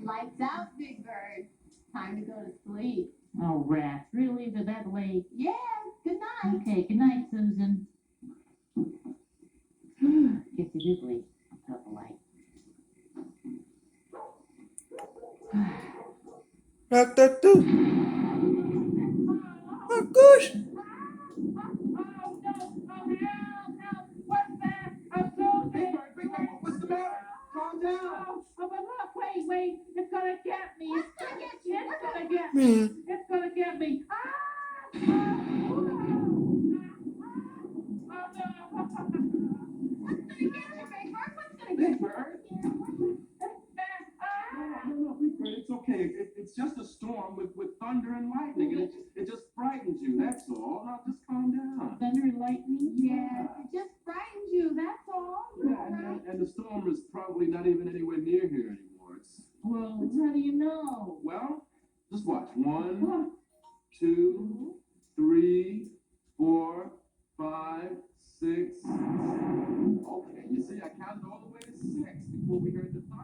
Lights out, Big Bird. Time to go to sleep. Oh, rats, really? They're that late? Yeah, good night. Okay, good night, Susan. Guess it is late. I'll the light. Knock that too. Oh gosh. What's the matter? Calm down. But look, wait. It's gonna get me. What's gonna get you? It's gonna get me. Man. It's gonna get me. What's gonna get you, Big Bird? What's gonna get Big Bird? No, Big Bird, it's okay. It's just a storm with thunder and lightning, and it just frightens you, that's all. Now just calm down. Thunder and lightning? Yeah, it just frightens you, that's all. Yeah, and the storm is probably not even anywhere near here anymore. Well, how do you know? Well, just watch. 1, 2, 3, 4, 5, 6. Okay, you see, I counted all the way to 6 before we heard the thunder.